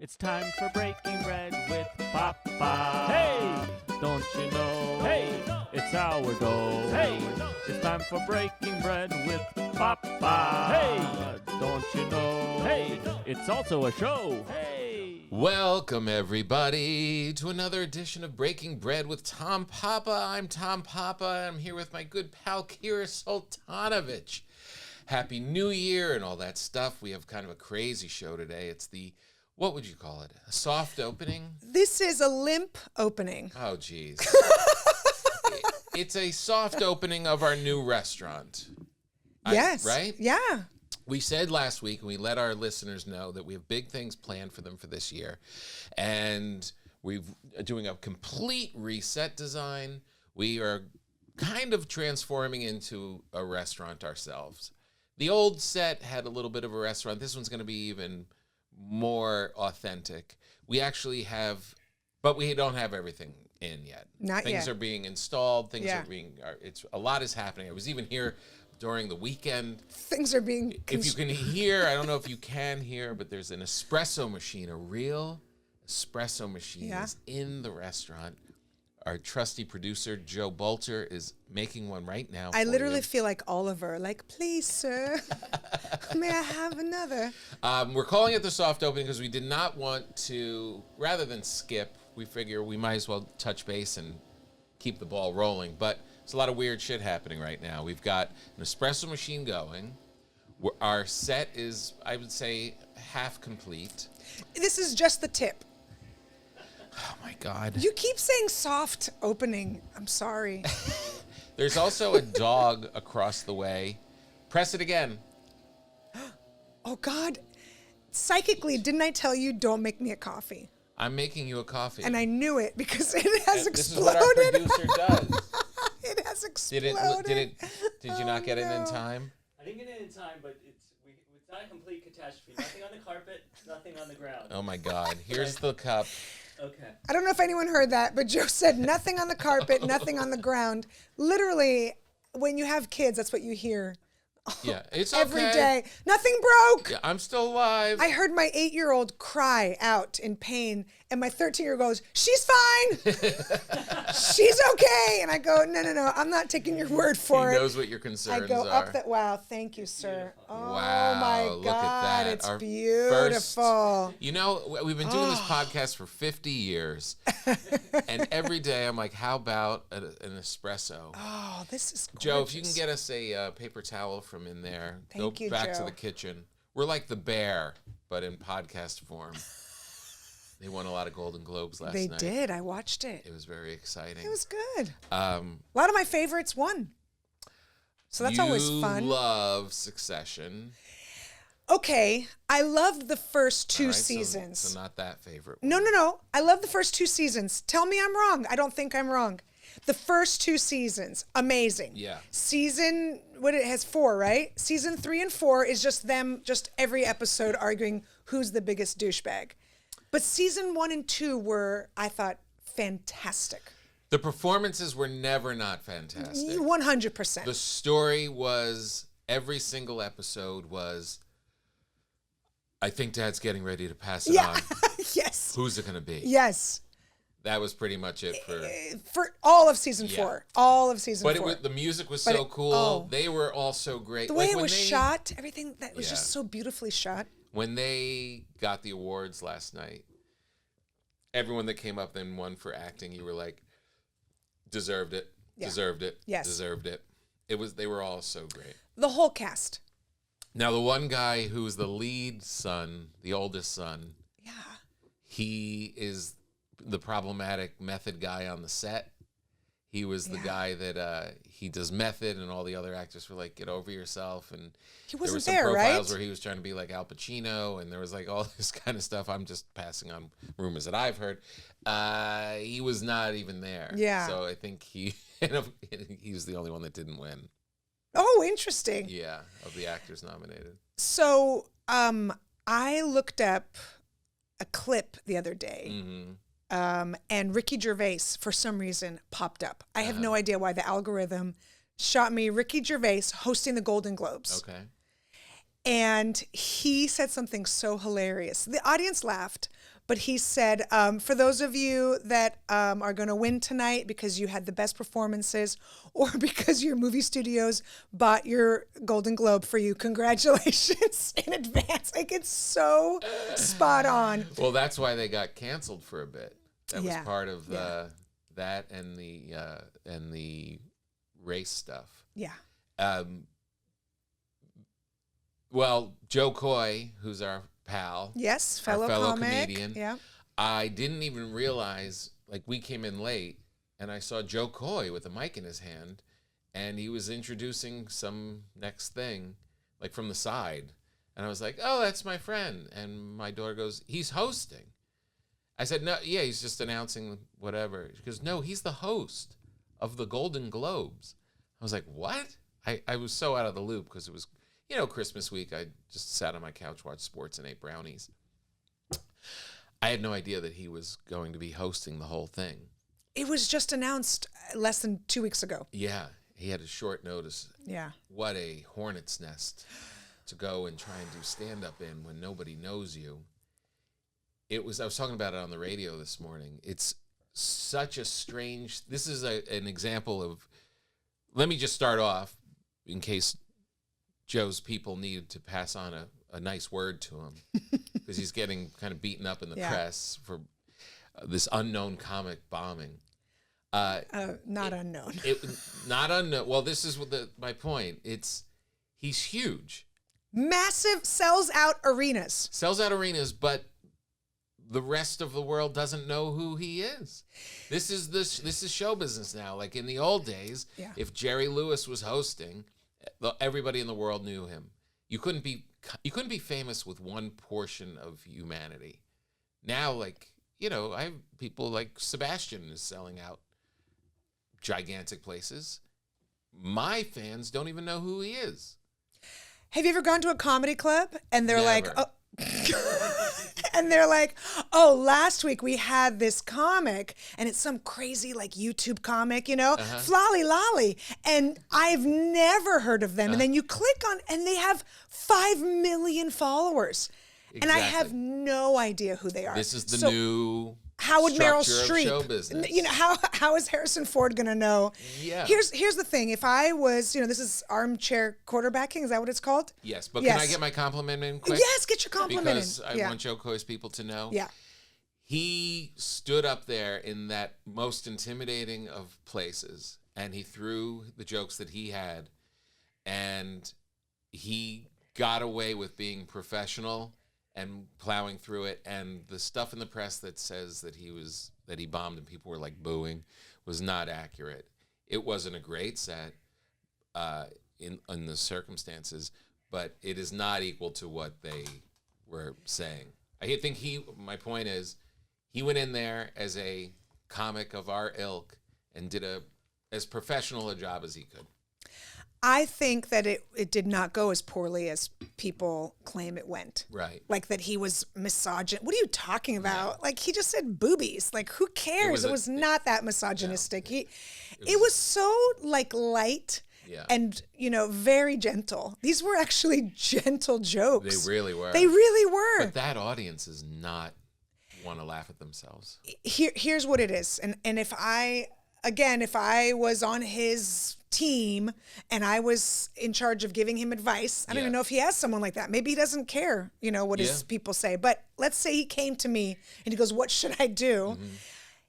It's time for breaking bread with Papa. Hey, don't you know? Hey, it's our goal. Hey, it's time for breaking bread with Papa. Hey, don't you know? Hey, it's also a show. Hey. Welcome, everybody, to another edition of Breaking Bread with Tom Papa. I'm Tom Papa. I'm here with my good pal, Kira Sultanovich. Happy New Year and all that stuff. We have kind of a crazy show today. It's the, what would you call it? A soft opening? This is a limp opening. Oh, geez. It's a soft opening of our new restaurant. Yes. Right? Yeah. We said last week, and we let our listeners know that we have big things planned for them for this year. And we're doing a complete reset design. We are kind of transforming into a restaurant ourselves. The old set had a little bit of a restaurant. This one's going to be even more authentic. We actually have, but we don't have everything in yet. Not yet. Things are being installed. Things Yeah. are being, a lot is happening. I was even here during the weekend. Things are being... If you can hear, I don't know if you can hear, but there's an espresso machine, a real espresso machine is in the restaurant. Our trusty producer, Joe Bolter, is making one right now. I literally feel like Oliver. Like, please, sir, may I have another? We're calling it the soft opening because we did not want to, rather than skip, we figure we might as well touch base and keep the ball rolling. But there's a lot of weird shit happening right now. We've got an espresso machine going. Our set is, I would say, half complete. This is just the tip. Oh, my God. You keep saying soft opening. I'm sorry. There's also a dog across the way. Press it again. Oh, God. Psychically, didn't I tell you don't make me a coffee? I'm making you a coffee. And I knew it because it has This is exploded. what our producer does. It has exploded. Did you not get it in time? I didn't get it in time, but it's not a complete catastrophe. Nothing on the carpet, nothing on the ground. Oh, my God. Here's the cup. Okay. I don't know if anyone heard that, but Joe said nothing on the carpet, nothing on the ground. Literally, when you have kids, that's what you hear. Yeah, it's okay. Every day. Nothing broke. Yeah, I'm still alive. I heard my 8-year-old cry out in pain, and my 13-year-old goes, "She's fine. She's okay." And I go, no, I'm not taking your word for He it. knows what your concerns I go are. up that. Wow, thank you, sir. Beautiful. Oh Wow, my look God, at that. it's Our beautiful. You know, we've been doing this podcast for 50 years, and every day I'm like, how about an espresso? Oh, this is gorgeous. Joe, if you can get us a paper towel from in there, Thank go you, back to Joe. the kitchen. We're like the Bear, but in podcast form. They won a lot of Golden Globes last They night. did. I watched it. It was very exciting. It was good. A A lot of my favorites won. So that's always fun. You love Succession. Okay, I loved the first two All right, seasons. So not that favorite. No. I love the first two seasons. Tell me I'm wrong. I don't think I'm wrong. The first two seasons, amazing. Yeah. Season, it has 4, right? Season 3 and 4 is just them, just every episode arguing who's the biggest douchebag. But season 1 and 2 were, I thought, fantastic. The performances were never not fantastic. 100%. The story was, every single episode was, I think Dad's getting ready to pass it on. Yes. Who's it going to be? Yes. That was pretty much it For all of season Yeah. 4. All of season But 4. the music was But so it- cool. oh. They were all so great. The way it when was shot, everything that was Yeah. just so beautifully shot. When they got the awards last night, everyone that came up and won for acting, you were like, deserved it, Yeah. deserved it, Yes. deserved it. They were all so great. The whole cast. Now, the one guy who was the lead son, the oldest son, Yeah. he is the problematic method guy on the set. He was the guy that he does method, and all the other actors were like, "Get over yourself." And He there were wasn't some there, profiles right? where he was trying to be like Al Pacino, and there was like all this kind of stuff. I'm just passing on rumors that I've heard. He was not even there. Yeah. So I think he was the only one that didn't win. Oh, interesting. Yeah, of the actors nominated. So, I looked up a clip the other day, Mm-hmm. and Ricky Gervais, for some reason, popped up. I have no idea why. The algorithm shot me Ricky Gervais hosting the Golden Globes. Okay. And he said something so hilarious. The audience laughed, but he said, for those of you that are going to win tonight because you had the best performances or because your movie studios bought your Golden Globe for you, congratulations in advance. Like, it's so spot on. Well, that's why they got canceled for a bit. That was Yeah. part of that and the race stuff. Yeah. Well, Joe Coy, who's our pal, Yes, our fellow comic. comedian, Yeah. I didn't even realize, like, we came in late, and I saw Joe Coy with a mic in his hand, and he was introducing some next thing, like, from the side. And I was like, oh, that's my friend. And my daughter goes, he's hosting. I said, no, yeah, he's just announcing whatever. She goes, no, he's the host of the Golden Globes. I was like, what? I was so out of the loop because it was, Christmas week. I just sat on my couch, watched sports, and ate brownies. I had no idea that he was going to be hosting the whole thing. It was just announced less than 2 weeks ago. Yeah, he had a short notice. Yeah. What a hornet's nest to go and try and do stand-up in when nobody knows you. I was talking about it on the radio this morning. It's such a strange, this is an example of, let me just start off in case Joe's people needed to pass on a nice word to him because he's getting kind of beaten up in the press for this unknown comic bombing. Not unknown. Not unknown. Well, this is my point. He's huge. Massive, sells out arenas. Sells out arenas, but the rest of the world doesn't know who he is. This is show business now. Like in the old days, if Jerry Lewis was hosting, everybody in the world knew him. You couldn't be famous with one portion of humanity. Now, like, I have people like Sebastian is selling out gigantic places. My fans don't even know who he is. Have you ever gone to a comedy club and they're like, Never. and they're like, oh, last week we had this comic and it's some crazy like YouTube comic, Flolly Lolly. And I've never heard of them. And then you click on and they have 5 million followers. Exactly. And I have no idea who they are. This is the new how would Meryl structure of Streep, show business. How is Harrison Ford going to know? Yeah. Here's the thing. If I was, this is armchair quarterbacking. Is that what it's called? Yes. But can I get my compliment in quick? Yes, get your compliment because in. I want Joe Coy's people to know. Yeah. He stood up there in that most intimidating of places, and he threw the jokes that he had, and he got away with being professional and plowing through it. And the stuff in the press that says that he bombed and people were like booing was not accurate. It wasn't a great set in the circumstances, but it is not equal to what they were saying. I think my point is, he went in there as a comic of our ilk and did as professional a job as he could. I think that it did not go as poorly as people claim it went. Right. Like that he was misogynist. What are you talking about? Like he just said boobies. Like who cares? It was not that misogynistic. No. It was so like light and, very gentle. These were actually gentle jokes. They really were. They really were. But that audience is not want to laugh at themselves. Here's what it is. And if I was on his team and I was in charge of giving him advice, I don't even know if he has someone like that. Maybe he doesn't care, what his people say. But let's say he came to me and he goes, what should I do? Mm-hmm.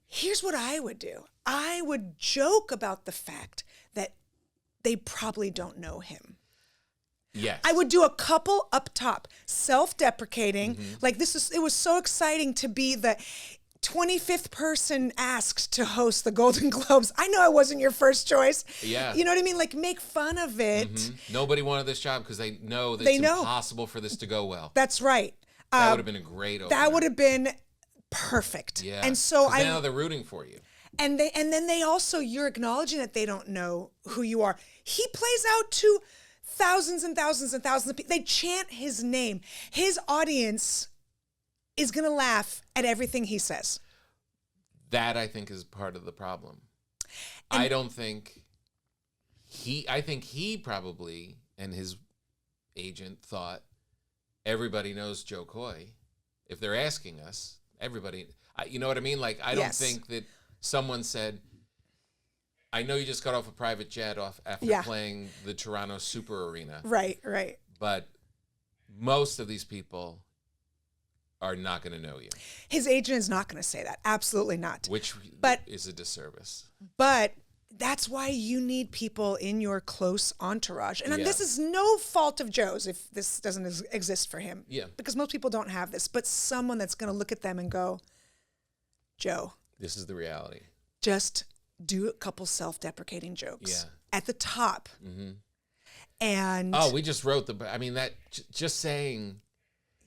Here's what I would do. I would joke about the fact that they probably don't know him. Yes. I would do a couple up top, self-deprecating. Mm-hmm. Like it was so exciting to be the 25th person asked to host the Golden Globes. I know I wasn't your first choice. Yeah. You know what I mean? Like make fun of it. Mm-hmm. Nobody wanted this job because they know that it's impossible for this to go well. That's right. That would have been a great opener. That would have been perfect. Yeah. And so now they're rooting for you. And then they also, you're acknowledging that they don't know who you are. He plays out to thousands and thousands and thousands of people. They chant his name. His audience is going to laugh at everything he says. That, I think, is part of the problem. I think he probably, and his agent thought, everybody knows Joe Coy. If they're asking us, Everybody, you know what I mean? Like, I don't Yes. think that someone said, I know you just got off a private jet after Yeah. playing the Toronto Super Arena, Right, right. but most of these people are not going to know you, His agent is not going to say that. Absolutely not. which But- is a disservice. But that's why you need people in your close entourage. And Yeah. this is no fault of Joe's if this doesn't exist for him. Yeah. Because most people don't have this. But someone that's going to look at them and go, Joe, This is the reality. just do a couple self-deprecating jokes Yeah. at the top. And Oh, we just wrote just saying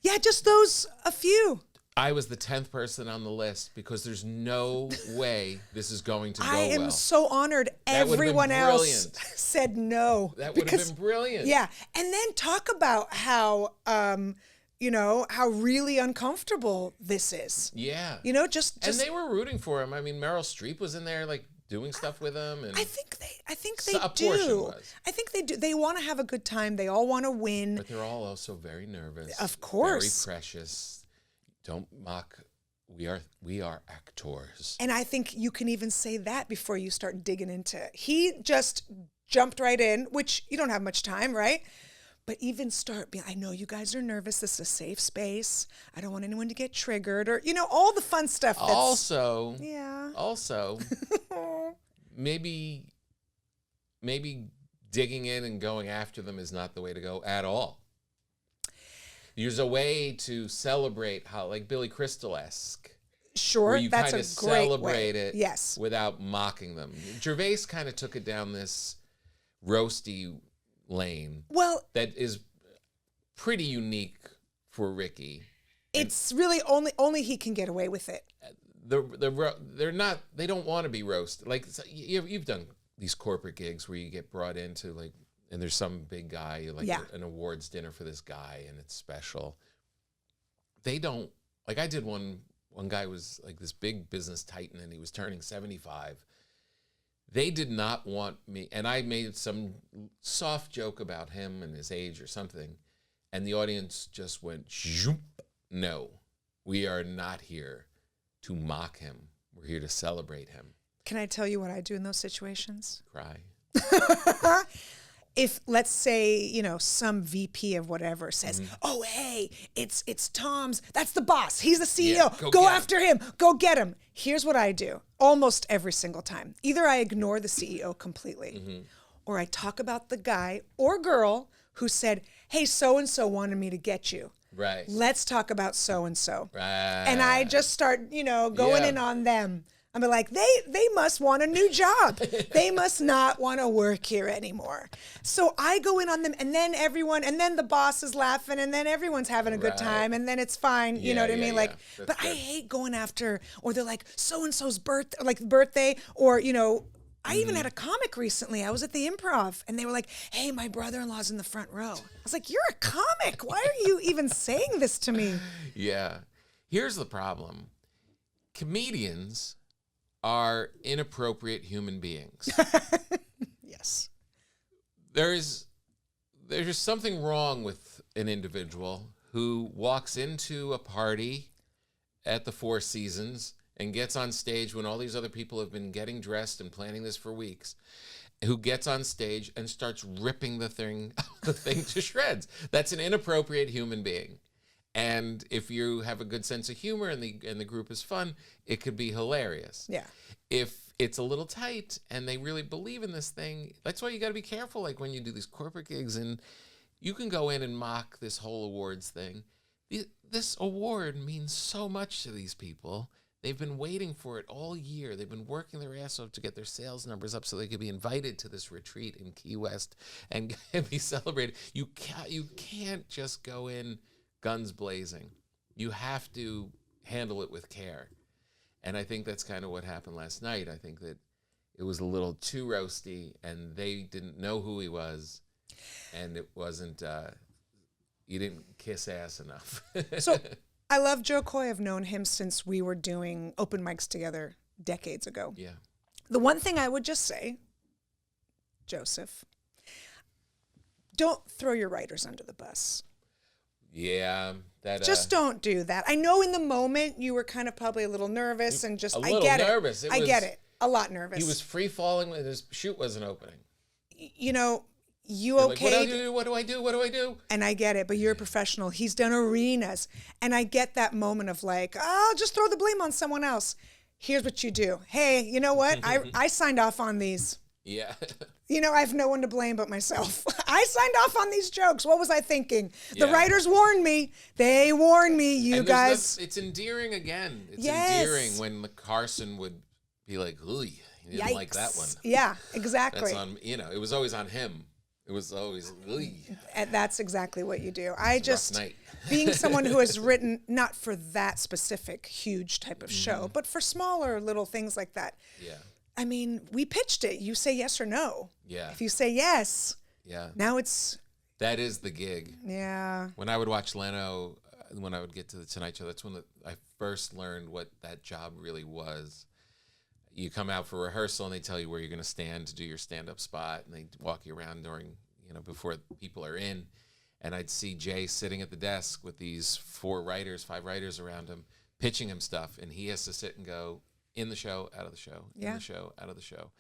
yeah, just those a few. I was the 10th person on the list because there's no way this is going to go I am well. so honored That would've been everyone else brilliant. said no. That would have because- been brilliant. Yeah. And then talk about how how really uncomfortable this is. Yeah. Just And they were rooting for him. I mean, Meryl Streep was in there, like, doing stuff with him. And I think they So a portion do. was. I think they do. They want to have a good time. They all want to win. But they're all also very nervous. Of course. Very precious. Don't mock. We are actors. And I think you can even say that before you start digging into it. He just jumped right in, which you don't have much time, right? But even start being, I know you guys are nervous. This is a safe space. I don't want anyone to get triggered or, all the fun stuff. That's, Also, yeah. Also, maybe digging in and going after them is not the way to go at all. There's a way to celebrate how, like Billy Crystal-esque, Sure, where you that's kind a of great celebrate way. it Yes. without mocking them. Gervais kind of took it down this roasty lane Well, that is pretty unique for Ricky. it's really only he can get away with it. They're not. They don't want to be roasted. Like you've done these corporate gigs where you get brought into like, and there's some big guy like Yeah. an awards dinner for this guy, and it's special. They don't like. I did one. One guy was like this big business titan, and he was turning 75. They did not want me, and I made some soft joke about him and his age or something, and the audience just went, "Zoop. No, we are not here to mock him. We're here to celebrate him." Can I tell you what I do in those situations? Cry. If let's say, some VP of whatever says, "Oh, hey, it's Tom's. That's the boss. He's the CEO. Yeah, go go get after him. Go get him." Here's what I do almost every single time. Either I ignore the CEO completely or I talk about the guy or girl who said, "Hey, so and so wanted me to get you. Right. Let's talk about so and so." Right. And I just start, going Yeah. in on them. I'm like, they must want a new job. They must not want to work here anymore. So I go in on them, and then the boss is laughing, and then everyone's having a good Right. time, and then it's fine. You Yeah, know what I yeah, mean? yeah. Like, That's but I good. hate going after, or they're like so and so's birthday, or I even had a comic recently. I was at the Improv, and they were like, "Hey, my brother-in-law's in the front row." I was like, "You're a comic. Why are you even saying this to me?" Yeah. Here's the problem. Comedians are inappropriate human beings. Yes. There's just something wrong with an individual who walks into a party at the Four Seasons and gets on stage when all these other people have been getting dressed and planning this for weeks, who gets on stage and starts ripping the thing to shreds. That's an inappropriate human being. And if you have a good sense of humor and the group is fun, it could be hilarious. Yeah. If it's a little tight and they really believe in this thing, that's why you got to be careful. Like when you do these corporate gigs, and you can go in and mock this whole awards thing. This award means so much to these people. They've been waiting for it all year. They've been working their ass off to get their sales numbers up so they could be invited to this retreat in Key West and be celebrated. You can't just go in guns blazing. You have to handle it with care. And I think that's kind of what happened last night. I think that it was a little too roasty, and they didn't know who he was, and it wasn't, you didn't kiss ass enough. So I love Joe Coy. I've known him since we were doing open mics together decades ago. Yeah. The one thing I would just say, Joseph, don't throw your writers under the bus. Yeah, That Just don't do that. I know in the moment you were kind of probably a little nervous and just, a I little get nervous. it. I get it. A lot nervous. He was free falling when his chute wasn't opening. You know, you You're okay? Like, what do I do? What do I do? What do I do? And I get it, but you're a professional. He's done arenas. And I get that moment of like, oh, just throw the blame on someone else. Here's what you do. Hey, you know what? I signed off on these. Yeah. You know, I have no one to blame but myself. I signed off on these jokes. What was I thinking? The Yeah. writers warned me. They warned me, you And guys. it's endearing again. It's Yes. endearing when the Carson would be like, ooh, you didn't like that one. Yeah, exactly. That's on, it was always on him. It was always, ooh. And that's exactly what you do. I just, night. being someone who has written, not for that specific huge type of show, but for smaller little things like that. Yeah. I mean, we pitched it. You say yes or no. Yeah. If you say yes, Yeah. now it's, That is the gig. yeah. When I would watch Leno, when I would get to the Tonight Show, that's when I first learned what that job really was. You come out for rehearsal and they tell you where you're going to stand to do your stand-up spot, and they walk you around during, before people are in. And I'd see Jay sitting at the desk with these 5 writers around him, pitching him stuff, and he has to sit and go, in the show, out of the show, in the show, out of the show.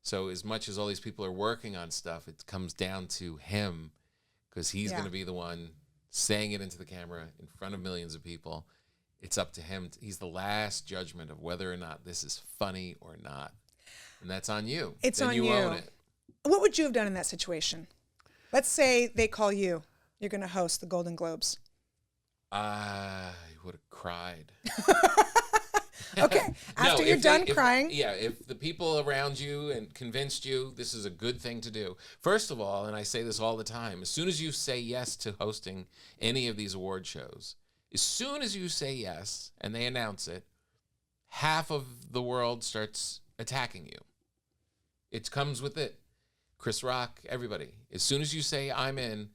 So as much as all these people are working on stuff, it comes down to him, because he's going to be the one saying it into the camera in front of millions of people. It's up to him. He's the last judgment of whether or not this is funny or not. And that's on you. It's then on you. Own it. What would you have done in that situation? Let's say they call you. You're going to host the Golden Globes. I would have cried. Okay. After you're done crying. If the people around you and convinced you this is a good thing to do. First of all, and I say this all the time, as soon as you say yes to hosting any of these award shows, as soon as you say yes and they announce it, half of the world starts attacking you. It comes with it. Chris Rock, everybody. As soon as you say I'm in,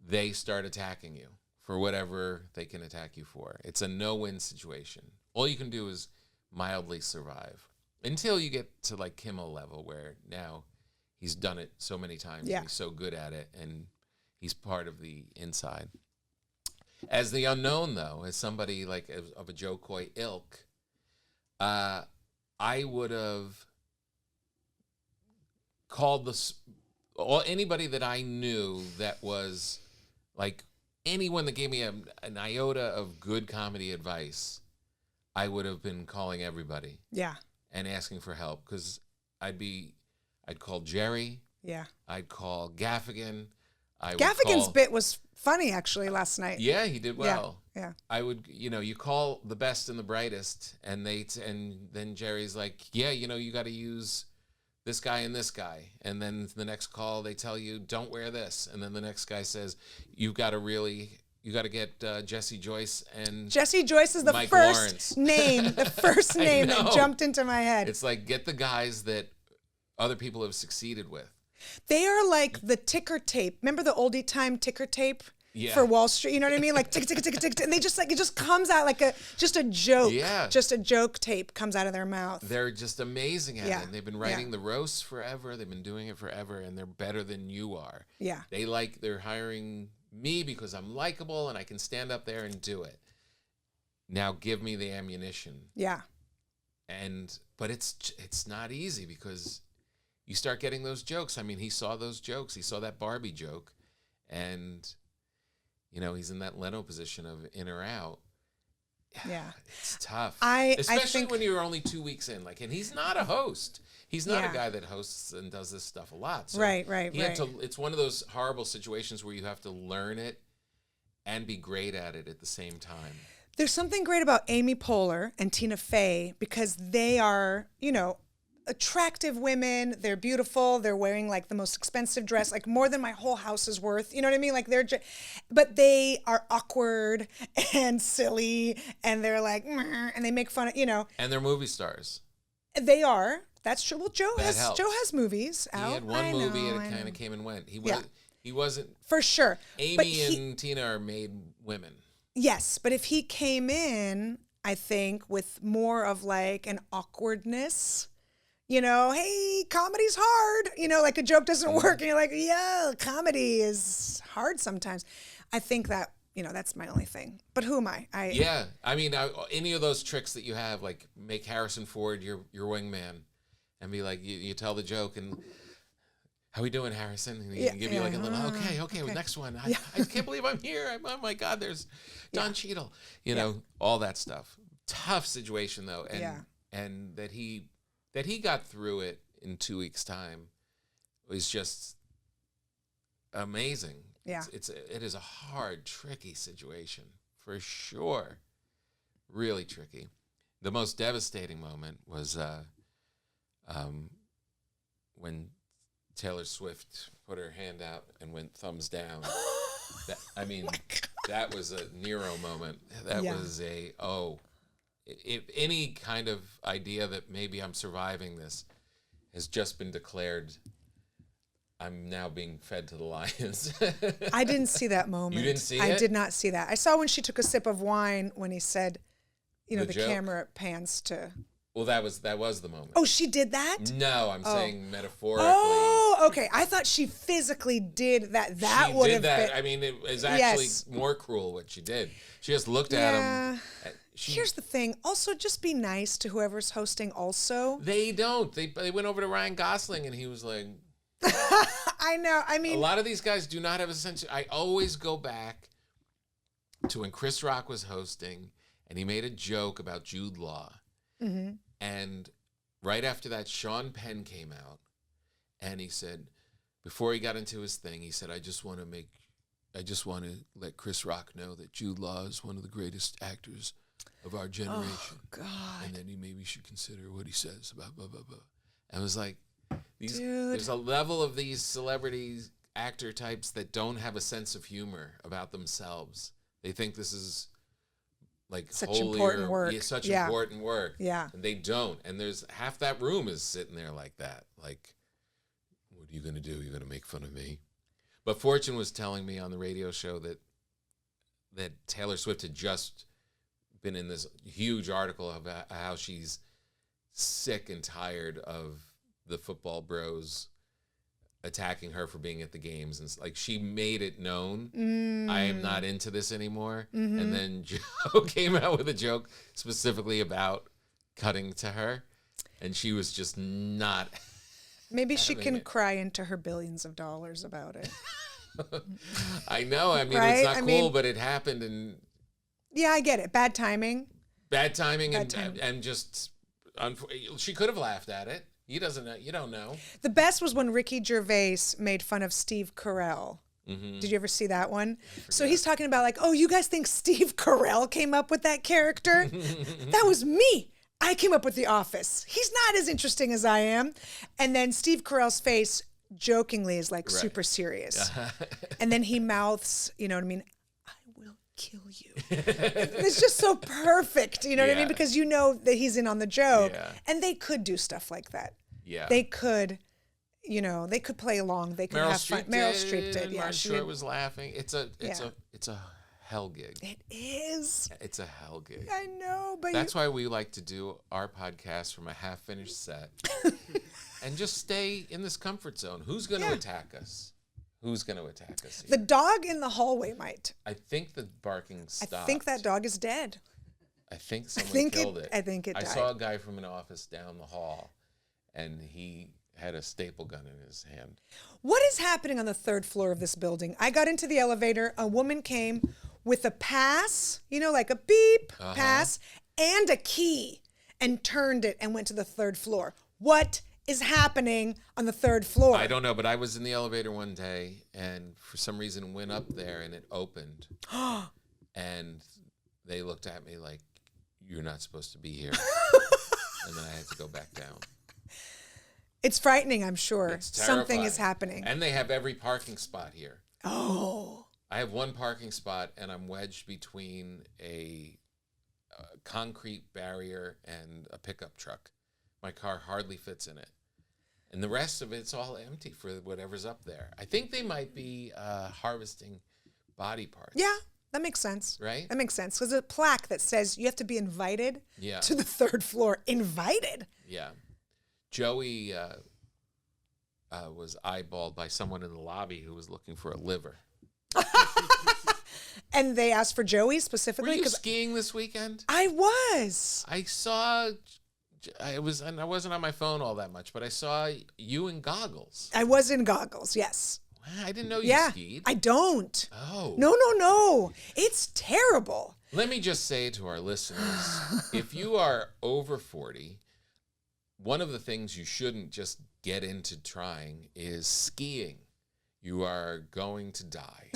they start attacking you for whatever they can attack you for. It's a no-win situation. All you can do is mildly survive until you get to like Kimmel level, where now he's done it so many times and he's so good at it, and he's part of the inside. As the unknown, though, as somebody like of a Joe Coy ilk, I would have called anybody that I knew that was like anyone that gave me an iota of good comedy advice. I would have been calling everybody. Yeah. And asking for help, because I'd call Jerry. Yeah. I'd call Gaffigan. Gaffigan's bit was funny actually last night. Yeah, he did well. Yeah. I would, you call the best and the brightest, and then Jerry's like, yeah, you got to use this guy and this guy, and then the next call they tell you don't wear this, and then the next guy says you got to get Jesse Joyce and Jesse Joyce is the Mike first Lawrence. name, the first name that jumped into my head. It's like, get the guys that other people have succeeded with. They are like the ticker tape. Remember the oldie time ticker tape for Wall Street? You know what I mean? Like tick, tick, tick, tick, tick. And they just like, it just comes out like just a joke. Yeah. Just a joke tape comes out of their mouth. They're just amazing at it. And they've been writing the roasts forever. They've been doing it forever, and they're better than you are. Yeah. They're hiring me because I'm likable and I can stand up there and do it. Now give me the ammunition. Yeah. But it's not easy, because you start getting those jokes. I mean, he saw those jokes. He saw that Barbie joke, and he's in that Leno position of in or out. Yeah. It's tough. Especially I think when you're only 2 weeks in, and he's not a host. He's not a guy that hosts and does this stuff a lot. So right. It's one of those horrible situations where you have to learn it and be great at it at the same time. There's something great about Amy Poehler and Tina Fey, because they are, attractive women. They're beautiful. They're wearing like the most expensive dress, like more than my whole house is worth. You know what I mean? Like but they are awkward and silly, and they're like, and they make fun of, And they're movie stars. They are. That's true. Well, Joe helps. has movies out. He had one movie and it kind of came and went. He wasn't. For sure. Amy and Tina are made women. Yes, but if he came in, I think, with more of like an awkwardness, hey, comedy's hard, like a joke doesn't work, and you're like, yeah, comedy is hard sometimes. I think that that's my only thing. But who am I? Yeah, I mean, any of those tricks that you have, like make Harrison Ford your wingman, and be like, you tell the joke, and how we doing, Harrison? And he can give you like a little, okay, well, next one. I can't believe I'm here. Oh my God, there's Don Cheadle. All that stuff. Tough situation though, and that he got through it in 2 weeks' time was just amazing. Yeah. It is a hard, tricky situation for sure. Really tricky. The most devastating moment was when Taylor Swift put her hand out and went thumbs down. That was a Nero moment. That was if any kind of idea that maybe I'm surviving this has just been declared, I'm now being fed to the lions. I didn't see that moment. You didn't see it? I did not see that. I saw when she took a sip of wine when he said, the joke? camera pans to. Well, that was the moment. Oh, she did that? No, I'm saying metaphorically. Oh, okay. I thought she physically did that. That would have been. I mean, it was actually more cruel what she did. She just looked at him. Here's the thing. Also, just be nice to whoever's hosting also. They don't. They went over to Ryan Gosling and he was like... I know. I mean... A lot of these guys do not have a sense... I always go back to when Chris Rock was hosting and he made a joke about Jude Law. Mm-hmm. And right after that, Sean Penn came out and he said, before he got into his thing, he said, I just want to let Chris Rock know that Jude Law is one of the greatest actors of our generation. Oh, God. And then he maybe should consider what he says about blah, blah, blah. And I was like, there's a level of these celebrity actor types that don't have a sense of humor about themselves. They think this is like such important work. Such important work. Yeah. And they don't. And there's half that room is sitting there like that. Like, what are you going to do? You're going to make fun of me? But Fortune was telling me on the radio show that Taylor Swift had just been in this huge article about how she's sick and tired of the football bros attacking her for being at the games, and like she made it known, I am not into this anymore. Mm-hmm. And then Joe came out with a joke specifically about cutting to her, and she was just not. Maybe she can cry into her billions of dollars about it. I know. I mean, right? it's not cool, but it happened, and yeah, I get it. Bad timing. And just she could have laughed at it. You don't know. The best was when Ricky Gervais made fun of Steve Carell. Mm-hmm. Did you ever see that one? So he's talking about like, oh, you guys think Steve Carell came up with that character? That was me. I came up with The Office. He's not as interesting as I am. And then Steve Carell's face jokingly is like super serious. And then he mouths, you know what I mean? I will kill you. It's just so perfect. You know what I mean? Because you know that he's in on the joke. Yeah. And they could do stuff like that. Yeah. They could, they could play along. They could have fun. Meryl Streep did. Yeah. Martin Short was laughing. It's a hell gig. It is. It's a hell gig. I know, but that's why we like to do our podcast from a half-finished set and just stay in this comfort zone. Who's going to attack us? Who's going to attack us here? The dog in the hallway might. I think the barking stopped. I think that dog is dead. I think someone killed it. I think it died. I saw a guy from an office down the hall, and he had a staple gun in his hand. What is happening on the third floor of this building? I got into the elevator. A woman came with a pass, like a beep pass, and a key, and turned it and went to the third floor. What is happening on the third floor? I don't know, but I was in the elevator one day, and for some reason went up there, and it opened. And they looked at me like, you're not supposed to be here. And then I had to go back down. It's frightening, I'm sure. It's terrifying. Something is happening. And they have every parking spot here. Oh. I have one parking spot, and I'm wedged between a concrete barrier and a pickup truck. My car hardly fits in it. And the rest of it's all empty for whatever's up there. I think they might be harvesting body parts. Yeah, that makes sense. Right? That makes sense. There's a plaque that says you have to be invited to the third floor. Invited? Yeah. Joey was eyeballed by someone in the lobby who was looking for a liver. And they asked for Joey Were specifically you skiing this weekend? I was. I saw. And I wasn't on my phone all that much, but I saw you in goggles. I was in goggles, yes. I didn't know you Yeah, skied. I don't. Oh. No. It's terrible. Let me just say to our listeners, if you are over 40, one of the things you shouldn't just get into trying is skiing. You are going to die.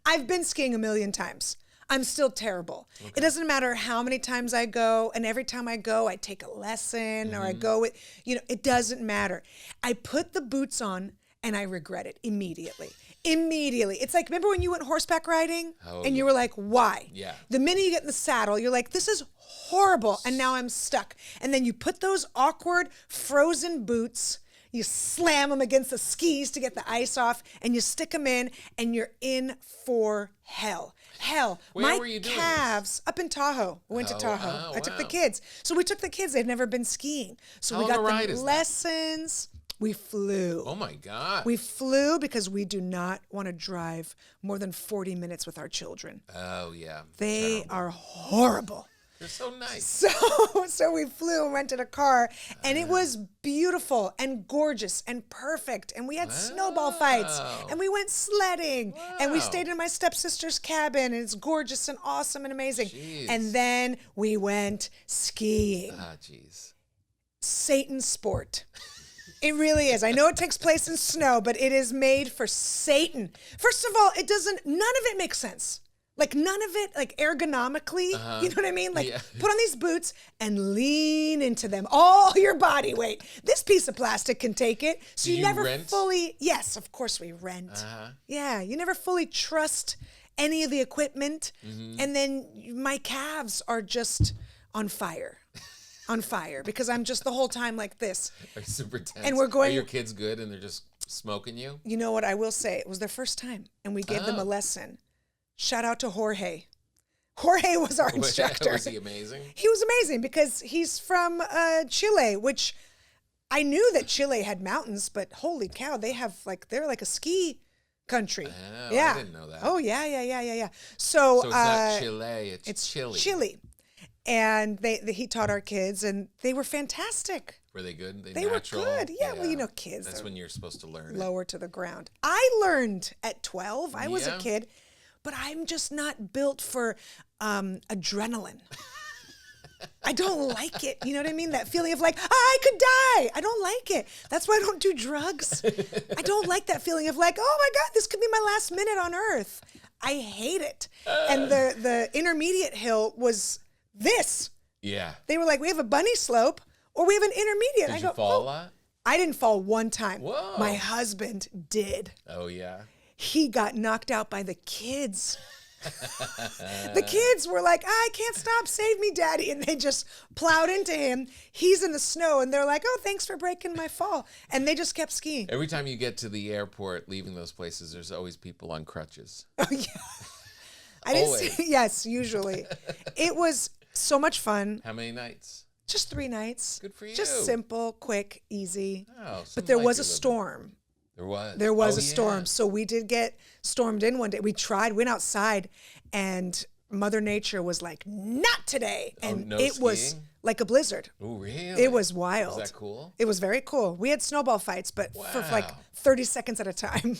I've been skiing a million times. I'm still terrible. Okay. It doesn't matter how many times I go, and every time I go, I take a lesson or I go with, it doesn't matter. I put the boots on and I regret it immediately. It's like, remember when you went horseback riding and you were like, why? Yeah. The minute you get in the saddle, you're like, this is horrible. And now I'm stuck. And then you put those awkward frozen boots, you slam them against the skis to get the ice off, and you stick them in, and you're in for hell. Where were you doing calves up in Tahoe. We went to Tahoe. I took the kids. So we took the kids. They'd never been skiing. So we got them lessons. We flew. Oh my God. We flew because we do not want to drive more than 40 minutes with our children. Oh yeah. They are horrible. They're so nice. So we flew and rented a car, and it was beautiful and gorgeous and perfect. And we had snowball fights, and we went sledding, and we stayed in my stepsister's cabin, and it's gorgeous and awesome and amazing. Jeez. And then we went skiing. Ah, jeez. Satan's sport. It really is. I know it takes place in snow, but it is made for Satan. First of all, none of it makes sense. Like none of it, like ergonomically, you know what I mean? Like put on these boots and lean into them. All your body weight. This piece of plastic can take it. So you never rent? yes, of course we rent. Yeah, you never fully trust any of the equipment. And then my calves are just on fire. Because I'm just the whole time like this. Are super tense. And we're going. Are your kids good and they're just smoking you? You know what I will say? It was their first time, and we gave them a lesson. Shout out to Jorge. Jorge was our instructor. Was he amazing? He was amazing because he's from Chile, which I knew that Chile had mountains, but holy cow, they're like a ski country. Oh, yeah. I didn't know that. Oh yeah. So it's not Chile, it's Chile. Chile. And he taught our kids, and they were fantastic. Were they good? They natural? were good. Yeah, well, kids. That's when you're supposed to learn. Lower to the ground. I learned at 12. I was a kid, but I'm just not built for adrenaline. I don't like it. You know what I mean? That feeling of like, I could die. I don't like it. That's why I don't do drugs. I don't like that feeling of like, oh my God, this could be my last minute on earth. I hate it. And the intermediate hill was this. Yeah. They were like, we have a bunny slope or we have an intermediate. Did you fall a lot? I didn't fall one time. Whoa. My husband did. Oh, yeah. He got knocked out by the kids. The kids were like, I can't stop, save me, Daddy. And they just plowed into him. He's in the snow, and they're like, oh, thanks for breaking my fall. And they just kept skiing. Every time you get to the airport, leaving those places, there's always people on crutches. Oh, yeah. I didn't see, yes, usually. It was so much fun. How many nights? Just 3 nights. Good for you. Just simple, quick, easy. Oh, but there was a storm. There was a storm. So we did get stormed in one day. We went outside, and Mother Nature was like, not today. And it was like a blizzard. Oh, really? It was wild. Was that cool? It was very cool. We had snowball fights, but for like 30 seconds at a time.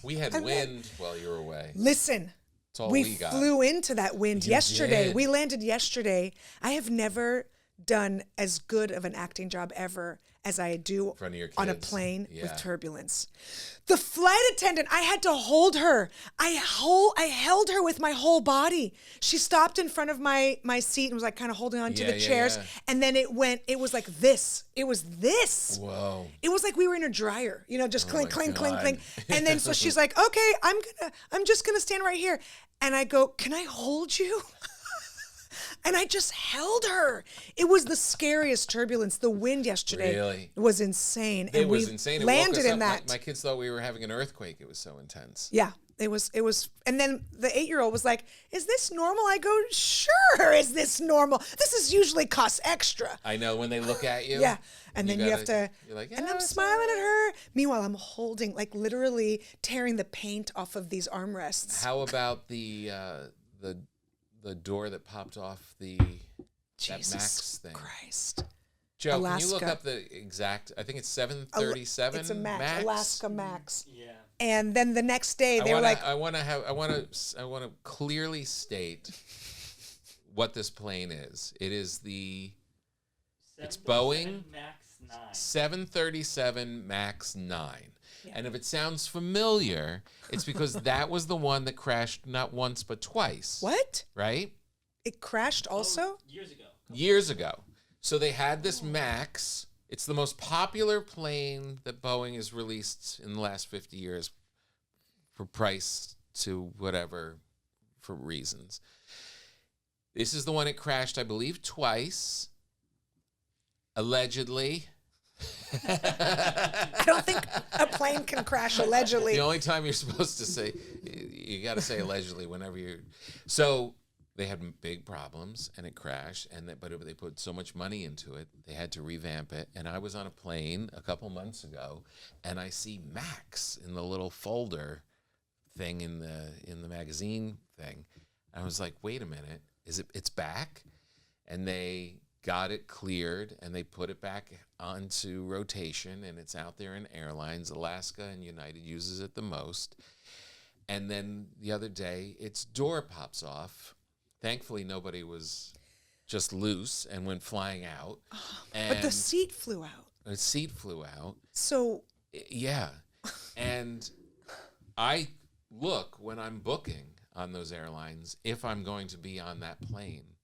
We had wind while you were away. Listen, That's all we got. flew into that wind yesterday. did. We landed yesterday. I have never done as good of an acting job ever as I do front of your on a kids. plane Yeah. with turbulence. The flight attendant, I had to hold her. I held her with my whole body. She stopped in front of my seat and was like kind of holding on to the chairs. Yeah. And then it was like this. It was this. Whoa. It was like we were in a dryer, just clink, my clink, clink, God. clink. And then so she's like, okay, I'm just gonna stand right here. And I go, can I hold you? And I just held her. It was the scariest turbulence. The wind yesterday was insane. It was insane. It landed woke us in up. that. My kids thought we were having an earthquake. It was so intense. Yeah. It was, and then the 8-year-old was like, "Is this normal?" I go, "Sure, is this normal? This is usually costs extra." I know when they look at you. Yeah, and then you have to, You're like, and "Yeah, I'm it's smiling all at right." her. Meanwhile, I'm holding, like literally tearing the paint off of these armrests. How about the door that popped off that Jesus Max thing? Christ. Joe, can you look Alaska. up the exact? I think it's 737. It's a Max, Alaska Max. Yeah. And then the next day they were like, I want to clearly state what this plane is. It is it's Boeing Max 9. 737 Max 9. And if it sounds familiar, it's because that was the one that crashed not once but twice. "What? Right? It crashed also?" Years ago. Years ago. So they had this Max. It's the most popular plane that Boeing has released in the last 50 years for price to whatever, for reasons. This is the one it crashed, I believe, twice, allegedly. I don't think a plane can crash allegedly. The only time you're supposed to say, you got to say allegedly whenever you're. So they had big problems and it crashed, but they put so much money into it, they had to revamp it. And I was on a plane a couple months ago, and I see Max in the little folder thing in the magazine thing. I was like, wait a minute, it's back? And they got it cleared and they put it back onto rotation, and it's out there in airlines. Alaska and United uses it the most. And then the other day, its door pops off. Thankfully, nobody was just loose and went flying out. But the seat flew out. The seat flew out. So, Yeah. And I look when I'm booking on those airlines if I'm going to be on that plane,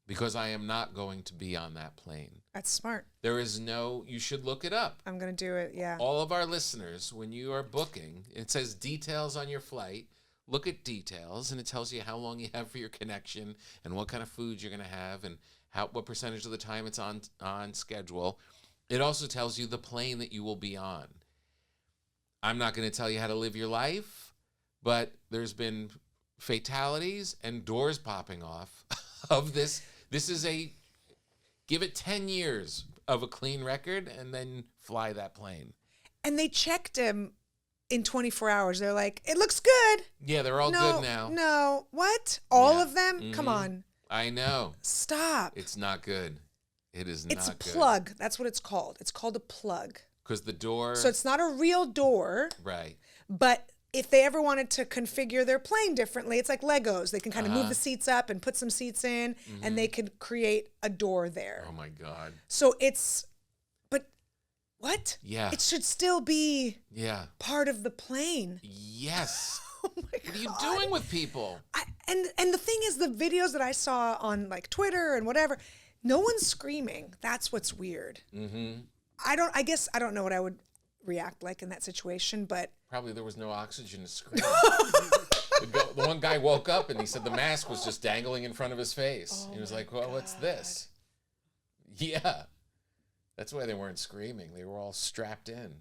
because I am not going to be on that plane. that's smart. There is you should look it up. I'm going to do it. Yeah. All of our listeners, when you are booking, it says details on your flight. Look at details, and it tells you how long you have for your connection and what kind of food you're going to have and what percentage of the time it's on schedule. It also tells you the plane that you will be on. I'm not going to tell you how to live your life, but there's been fatalities and doors popping off of this. This is give it 10 years of a clean record and then fly that plane. And they checked him in 24 hours. They're like, "It looks good." Yeah, they're all No, good now. No. What? All Yeah. of them? Come on. I know. Stop. It's not good. It is It's a not good. plug. That's what it's called. It's called a plug. Because the door. So it's not a real door, Right. but if they ever wanted to configure their plane differently, it's like Legos. They can kind of move Uh-huh. the seats up and put some seats in, and they could create a door there. Oh my God. So but what? Yeah. It should still be Yeah. part of the plane. Yes. Oh my God. What are you doing with people? And the thing is, the videos that I saw on like Twitter and whatever, no one's screaming. That's what's weird. Mm-hmm. I guess I don't know what I would react like in that situation, but Probably there was no oxygen to scream. The one guy woke up and he said the mask was just dangling in front of his face. He was like, well, what's this? Yeah. That's why they weren't screaming. They were all strapped in.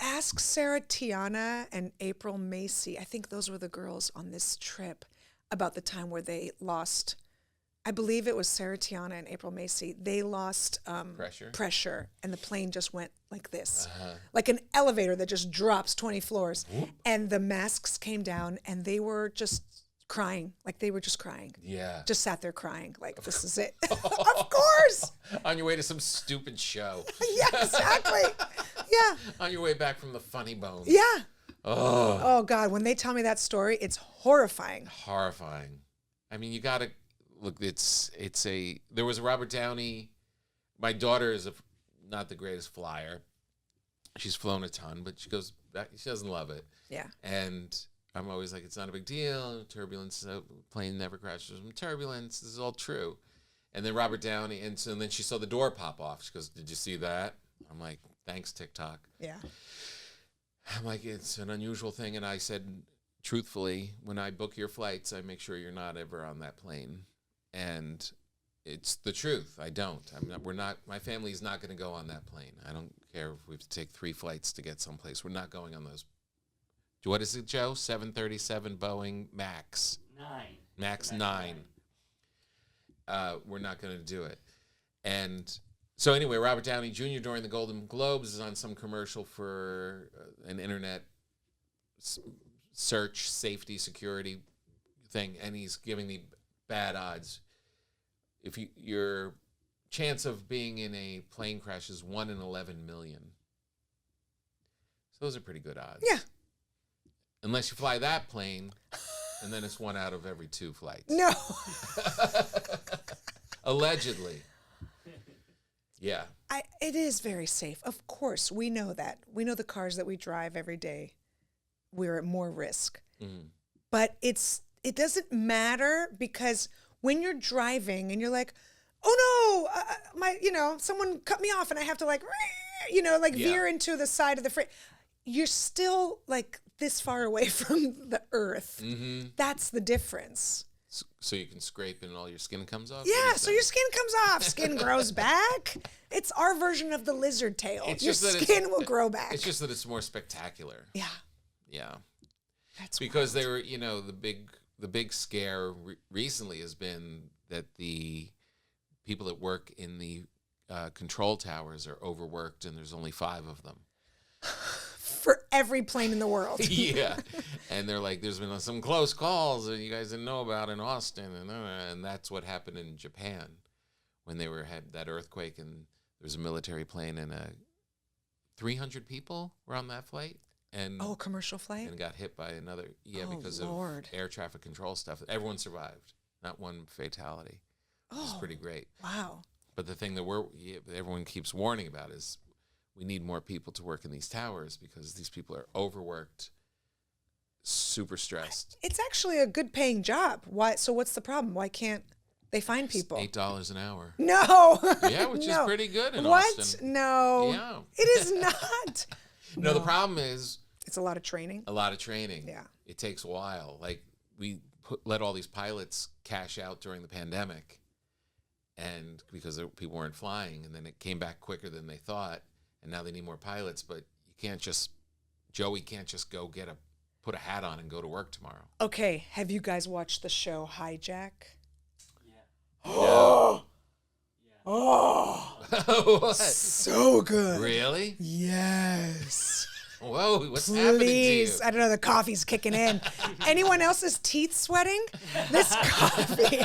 ask Sarah Tiana and April Macy. I think those were the girls on this trip, about the time where they lost. I believe it was Sarah Tiana and April Macy. They lost pressure, and the plane just went like this, like an elevator that just drops 20 floors. Whoop. And the masks came down, and they were just crying. Like they were just crying. Yeah. Just sat there crying. Like, this is it. Of course. On your way to some stupid show. Yeah, exactly. Yeah. On your way back from the Funny Bone. Yeah. Oh. Oh God, when they tell me that story, it's horrifying. Horrifying. I mean, you gotta look. There was a Robert Downey. My daughter is not the greatest flyer. She's flown a ton, but she goes back. She doesn't love it. Yeah. And I'm always like, it's not a big deal. Turbulence, plane never crashes from turbulence. This is all true. And then Robert Downey, and then she saw the door pop off. She goes, "Did you see that?" I'm like, "Thanks, TikTok." Yeah. I'm like, it's an unusual thing. And I said, truthfully, when I book your flights, I make sure you're not ever on that plane. And it's the truth. I don't. My family's not going to go on that plane. I don't care if we have to take 3 flights to get someplace. We're not going on What is it, Joe? 737 Boeing Max. 9. Max 9. We're not going to do it. And so anyway, Robert Downey Jr. during the Golden Globes is on some commercial for an internet search safety security thing, and he's giving the bad odds. If your chance of being in a plane crash is 1 in 11 million. So those are pretty good odds. Yeah. Unless you fly that plane, and then it's 1 out of every 2 flights. No. Allegedly. Yeah. It is very safe. Of course, we know that. We know the cars that we drive every day, we're at more risk. Mm. But it doesn't matter, because when you're driving and you're like, oh no, someone cut me off and I have to veer into the side of the frame. You're still like this far away from the earth. Mm-hmm. That's the difference. So you can scrape and all your skin comes off? Yeah, so your skin comes off, skin grows back. It's our version of the lizard tail. Your skin will grow back. It's just that it's more spectacular. Yeah. Yeah. That's because they were, the big scare recently has been that the people that work in the control towers are overworked, and there's only 5 of them. For every plane in the world. Yeah. And they're like, there's been some close calls that you guys didn't know about in Austin. And that's what happened in Japan when they had that earthquake, and there was a military plane, and 300 people were on that flight. And commercial flight? And got hit by another, because Lord. of air traffic control stuff. Everyone survived. Not one fatality. It's pretty great. Wow. But the thing that everyone keeps warning about is we need more people to work in these towers, because these people are overworked, super stressed. It's actually a good paying job. Why? So what's the problem? Why can't they find people? $8 an hour. No. Yeah, which is pretty good in what? Austin. No. Yeah. It is not. No, the problem is it's a lot of training. Yeah. It takes a while. Like, we let all these pilots cash out during the pandemic, and because people weren't flying, and then it came back quicker than they thought, and now they need more pilots. But Joey can't just go put a hat on and go to work tomorrow. Okay, have you guys watched the show Hijack? Yeah. No. Oh, What? So good. Really? Yes. Whoa, what's happening to you? Please, I don't know, the coffee's kicking in. Anyone else's teeth sweating? This coffee.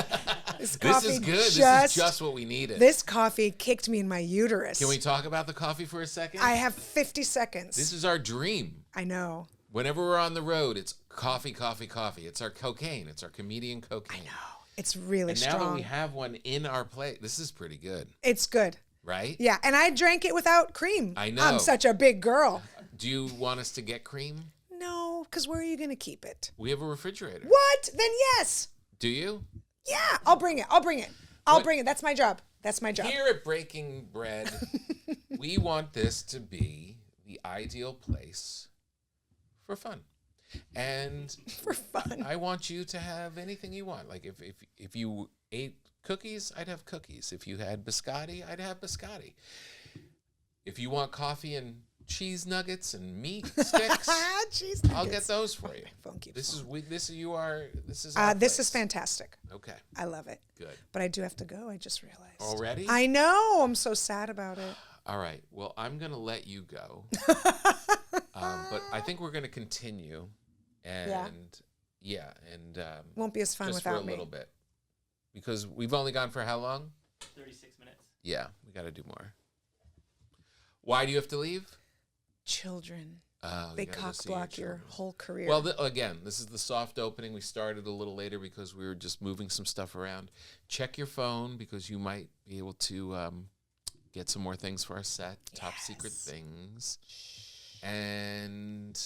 This is good. This is just what we needed. This coffee kicked me in my uterus. Can we talk about the coffee for a second? I have 50 seconds. This is our dream. I know. Whenever we're on the road, it's coffee, coffee, coffee. It's our cocaine. It's our comedian cocaine. I know. It's really strong. And now that we have one in our plate, this is pretty good. It's good. Right? Yeah, and I drank it without cream. I know. I'm such a big girl. Do you want us to get cream? No, because where are you going to keep it? We have a refrigerator. What? Then yes. Do you? Yeah, I'll bring it. I'll bring it. That's my job. That's my job. Here at Breaking Bread, we want this to be the ideal place for fun. And for fun. I want you to have anything you want. Like if you ate cookies, I'd have cookies. If you had biscotti, I'd have biscotti. If you want coffee and cheese nuggets and meat sticks, cheese nuggets. I'll get those for you. Phone keeps This falling. This is fantastic. Okay. I love it. Good. But I do have to go. I just realized. Already? I know. I'm so sad about it. All right. Well, I'm going to let you go. But I think we're going to continue. And won't be as fun just without for a me. little bit. Because we've only gone for how long? 36 minutes. Yeah, we got to do more. Why do you have to leave? Children. Oh, They you gotta go cock see block your children. whole career. Well, again, this is the soft opening. We started a little later because we were just moving some stuff around. Check your phone because you might be able to get some more things for our set, top secret things. And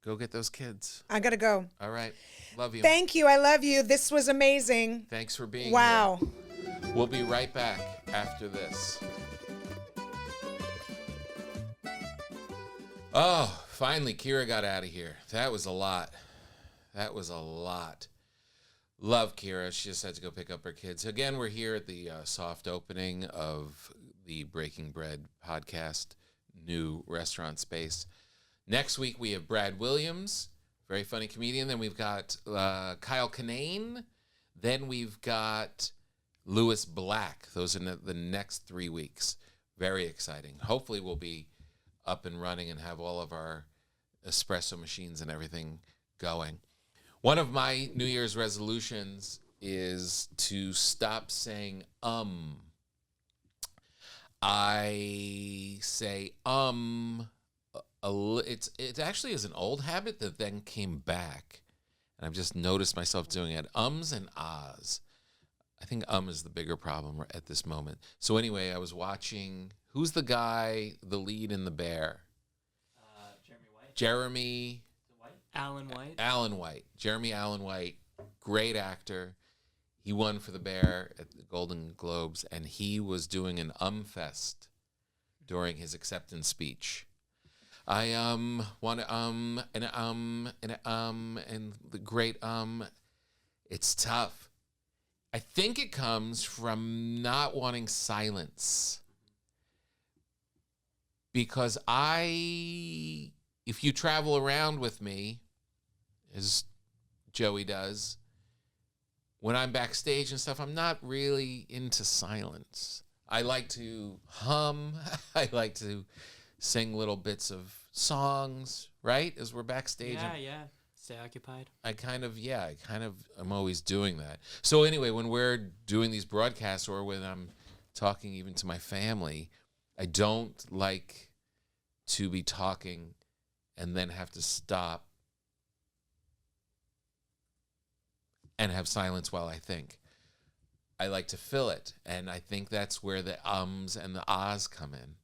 go get those kids. I got to go. All right. Love you. Thank you. I love you. This was amazing. Thanks for being Wow. here. We'll be right back after this. Oh, finally, Kira got out of here. That was a lot. Love Kira. She just had to go pick up her kids. Again, we're here at the soft opening of the Breaking Bread podcast, new restaurant space. Next week, we have Brad Williams very funny comedian. Then we've got Kyle Kinane. Then we've got Lewis Black. Those are the next 3 weeks. Very exciting. Hopefully we'll be up and running and have all of our espresso machines and everything going. One of my New Year's resolutions is to stop saying I say it actually is an old habit that then came back, and I've just noticed myself doing it. Ums and ahs. I think is the bigger problem at this moment. So anyway, I was watching, who's the guy, the lead in The Bear? Jeremy White. Alan White. Jeremy Allen White, great actor. He won for The Bear at the Golden Globes, and he was doing an fest during his acceptance speech. I want to and the great It's tough. I think it comes from not wanting silence. Because if you travel around with me, as Joey does, when I'm backstage and stuff, I'm not really into silence. I like to hum. I like to sing little bits of songs, right? As we're backstage. Yeah. Stay occupied. I kind of am always doing that. So anyway, when we're doing these broadcasts or when I'm talking even to my family, I don't like to be talking and then have to stop and have silence while I think. I like to fill it, and I think that's where the ums and the ahs come in.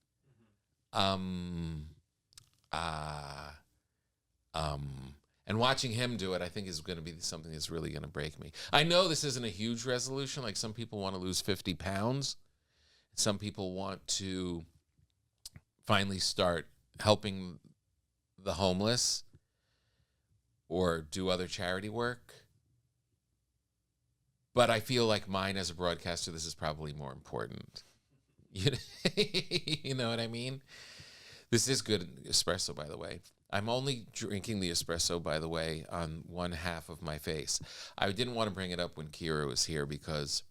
And watching him do it, I think, is going to be something that's really going to break me. I know this isn't a huge resolution. Like, some people want to lose 50 pounds. Some people want to finally start helping the homeless or do other charity work. But I feel like mine as a broadcaster, this is probably more important. You know what I mean? This is good espresso, by the way. I'm only drinking the espresso, by the way, on one half of my face. I didn't want to bring it up when Kira was here because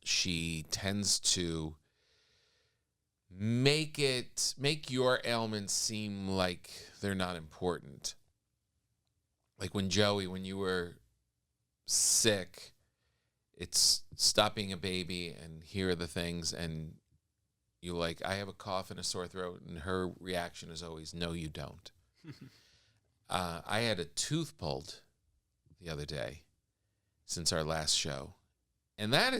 she tends to make your ailments seem like they're not important. Like when you were sick, it's stop being a baby and here are the things, and you're like, I have a cough and a sore throat, and her reaction is always, no, you don't. I had a tooth pulled the other day since our last show, and I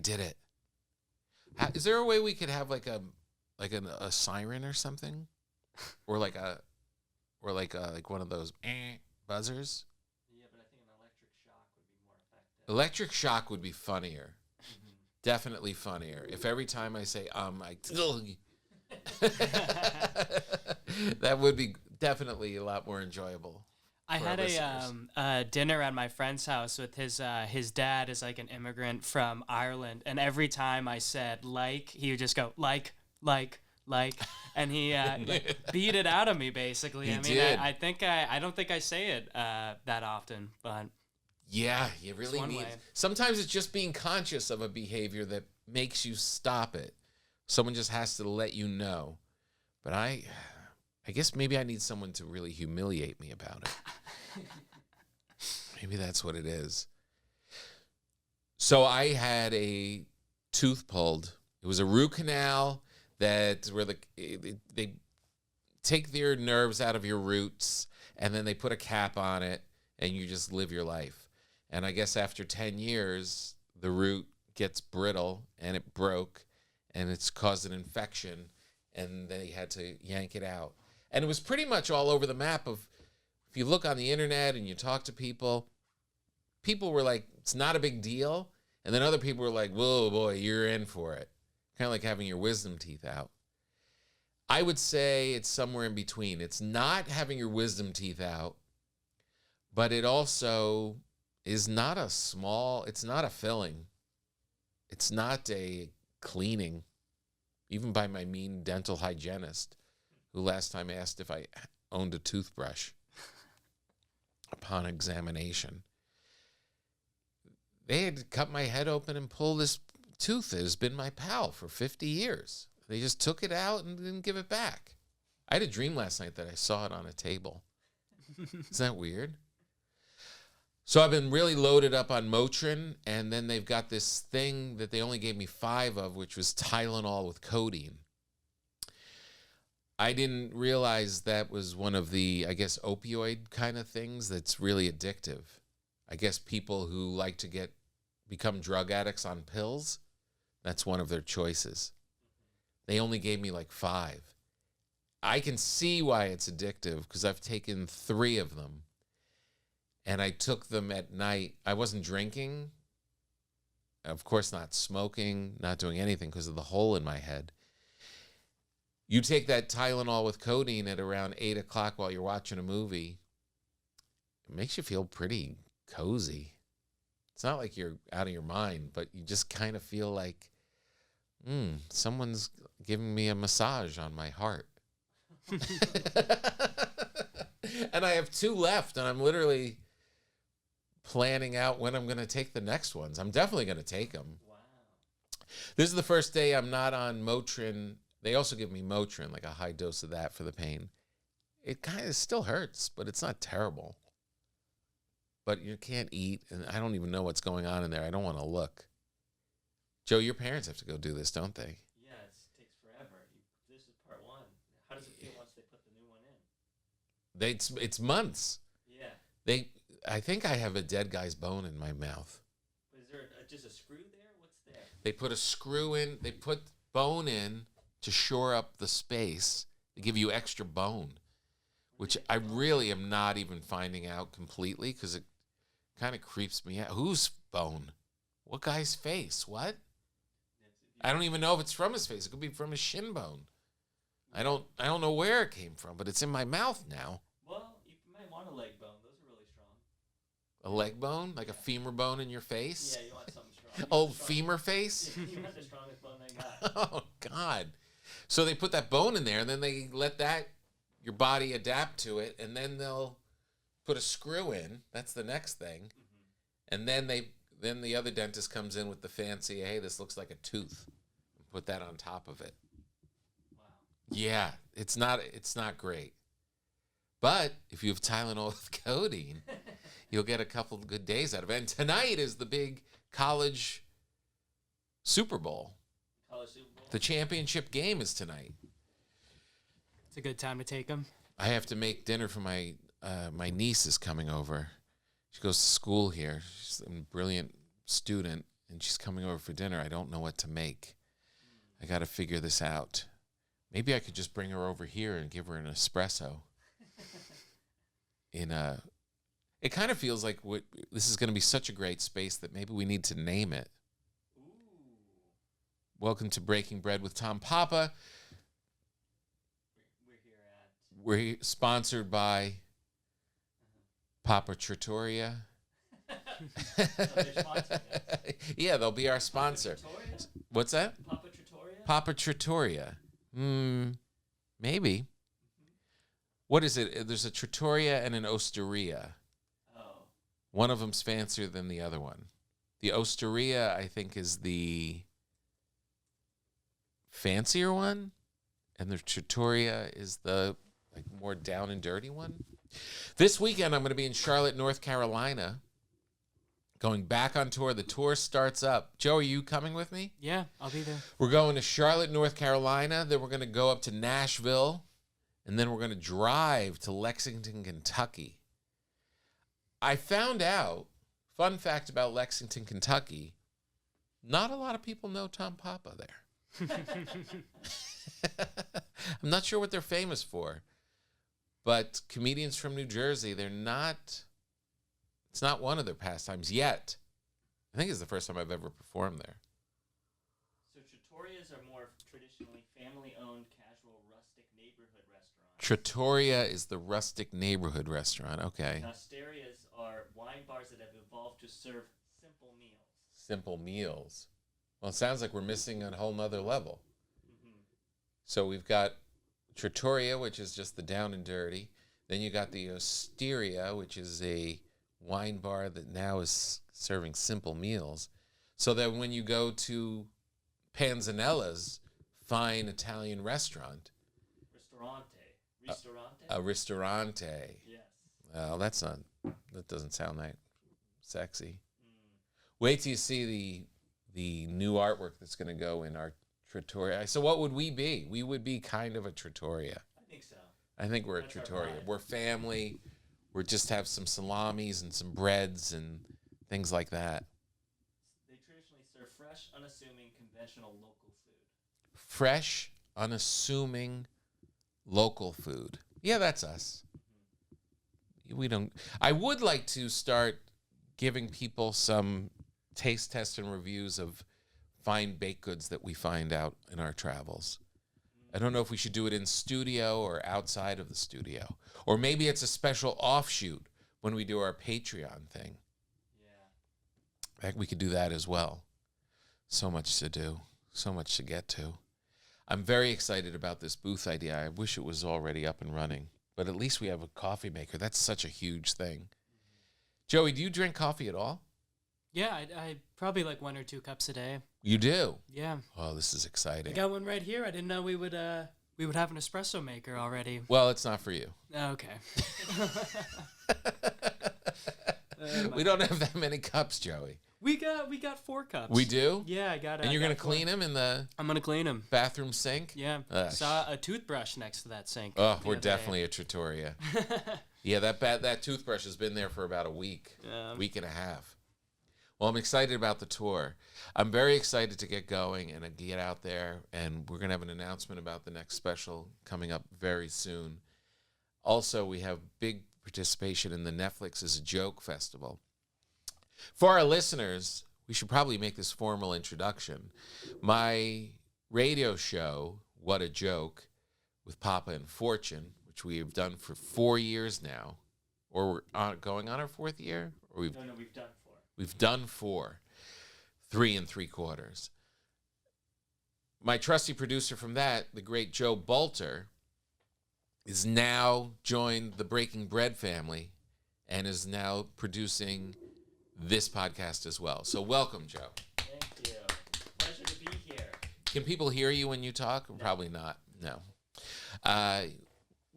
did it. Is there a way we could have like a siren or something, or like one of those buzzers? Yeah, but I think an electric shock would be more effective. Electric shock would be funnier. Definitely funnier. If every time I say that would be definitely a lot more enjoyable. I had a dinner at my friend's house with his dad is like an immigrant from Ireland, and every time I said like, he would just go like, and he beat it out of me basically. He I mean, did. I don't think I say it that often, but yeah, you really need. way. Sometimes it's just being conscious of a behavior that makes you stop it. Someone just has to let you know. But I guess maybe I need someone to really humiliate me about it. Maybe that's what it is. So I had a tooth pulled. It was a root canal that where they take your nerves out of your roots and then they put a cap on it and you just live your life. And I guess after 10 years, the root gets brittle and it broke and it's caused an infection and they had to yank it out. And it was pretty much all over the map of, if you look on the internet and you talk to people were like, it's not a big deal. And then other people were like, whoa, boy, you're in for it. Kind of like having your wisdom teeth out. I would say it's somewhere in between. It's not having your wisdom teeth out, but it also is not it's not a filling. It's not a cleaning, even by my mean dental hygienist, who last time asked if I owned a toothbrush upon examination. They had cut my head open and pulled this tooth that has been my pal for 50 years. They just took it out and didn't give it back. I had a dream last night that I saw it on a table. Isn't that weird? So I've been really loaded up on Motrin, and then they've got this thing that they only gave me 5 of, which was Tylenol with codeine. I didn't realize that was one of the, I guess, opioid kind of things that's really addictive. I guess people who like to become drug addicts on pills, that's one of their choices. They only gave me like 5. I can see why it's addictive because I've taken 3 of them. And I took them at night. I wasn't drinking. Of course, not smoking, not doing anything because of the hole in my head. You take that Tylenol with codeine at around 8 o'clock while you're watching a movie. It makes you feel pretty cozy. It's not like you're out of your mind, but you just kind of feel like, someone's giving me a massage on my heart. And I have 2 left, and I'm literally planning out when I'm going to take the next ones. I'm definitely going to take them. Wow. This is the first day I'm not on Motrin. They also give me Motrin, like a high dose of that for the pain. It kind of still hurts, but it's not terrible. But you can't eat, and I don't even know what's going on in there. I don't want to look. Joe, your parents have to go do this, don't they? Yeah, it takes forever. This is part 1. How does it feel once they put the new one in? It's months. Yeah. I think I have a dead guy's bone in my mouth. Is there just a screw there? What's there? They put a screw in. They put bone to shore up the space. They give you extra bone, which I really am not even finding out completely because it kind of creeps me out. Whose bone? What guy's face? What? I don't even know if it's from his face. It could be from his shin bone. I don't know where it came from, but it's in my mouth now. Well, you might want a leg bone. Those are really strong. A leg bone? Like a femur bone in your face? Yeah, you want something strong. Old femur face? You want the strongest bone they got. Oh, God. So they put that bone in there, and then they let your body adapt to it, and then they'll put a screw in. That's the next thing. Mm-hmm. And then the other dentist comes in with the fancy, hey, this looks like a tooth. And put that on top of it. Wow. Yeah, it's not great. But if you have Tylenol with codeine, you'll get a couple of good days out of it. And tonight is the big college Super Bowl. College Super Bowl. The championship game is tonight. It's a good time to take them. I have to make dinner for my niece is coming over. She goes to school here. She's a brilliant student, and she's coming over for dinner. I don't know what to make. I got to figure this out. Maybe I could just bring her over here and give her an espresso. It kind of feels like this is going to be such a great space that maybe we need to name it. Ooh. Welcome to Breaking Bread with Tom Papa. We're sponsored by Papa Trattoria. They're sponsoring us. Yeah, they'll be our sponsor. Trattoria? What's that? Papa Trattoria? Papa Trattoria. Maybe. What is it? There's a Trattoria and an Osteria. Oh. One of them's fancier than the other one. The Osteria, I think, is the fancier one, and the Trattoria is the more down and dirty one. This weekend, I'm going to be in Charlotte, North Carolina, going back on tour. The tour starts up. Joe, are you coming with me? Yeah, I'll be there. We're going to Charlotte, North Carolina. Then we're going to go up to Nashville. And then we're going to drive to Lexington, Kentucky. I found out, fun fact about Lexington, Kentucky, not a lot of people know Tom Papa there. I'm not sure what they're famous for. But comedians from New Jersey, it's not one of their pastimes yet. I think it's the first time I've ever performed there. So Trattorias are more traditionally family-owned, casual, rustic neighborhood restaurants. Trattoria is the rustic neighborhood restaurant. Okay. Osterias are wine bars that have evolved to serve simple meals. Simple meals. Well, it sounds like we're missing a whole nother level. Mm-hmm. So we've got Trattoria, which is just the down and dirty. Then you got the Osteria, which is a wine bar that now is serving simple meals. So that when you go to Panzanella's fine Italian restaurant, a ristorante. Yes. Well, that doesn't sound that sexy. Wait till you see the new artwork that's going to go in our Trattoria. So what would we be? We would be kind of a Trattoria. I think so. I think we're That's a our Trattoria. vibe. We're family. We're just have some salamis and some breads and things like that. They traditionally serve fresh, unassuming, conventional local food. Fresh, unassuming, local food. Yeah, that's us. We don't. I would like to start giving people some taste tests and reviews of fine baked goods that we find out in our travels. I don't know if we should do it in studio or outside of the studio. Or maybe it's a special offshoot when we do our Patreon thing. Yeah. In fact, we could do that as well. So much to do. So much to get to. I'm very excited about this booth idea. I wish it was already up and running. But at least we have a coffee maker. That's such a huge thing. Joey, do you drink coffee at all? Yeah, I probably like 1 or 2 cups a day. You do? Yeah. Oh, this is I exciting. got one right here. I didn't know we would have an espresso maker already. Well, it's not for you. Okay. We don't have that many cups, Joey. We got 4 cups. We do? Yeah, I got it. And you're going to clean them in the I'm gonna clean them. bathroom sink? Yeah. Ugh. Saw a toothbrush next to that sink. Oh, the we're other day. definitely a Trattoria. Yeah, that toothbrush has been there for about a week, week and a half. Well, I'm excited about the tour. I'm very excited to get going and get out there, and we're going to have an announcement about the next special coming up very soon. Also, we have big participation in the Netflix is a Joke Festival. For our listeners, we should probably make this formal introduction. My radio show, What a Joke, with Papa and Fortune, which we have done for 4 years now, or we're going on our 4th year? Or No, we've done 4. We've done 4, 3 3/4. My trusty producer from that, the great Joe Bolter, is now joined the Breaking Bread family and is now producing this podcast as well. So welcome, Joe. Thank you. Pleasure to be here. Can people hear you when you talk? No. Probably not. No.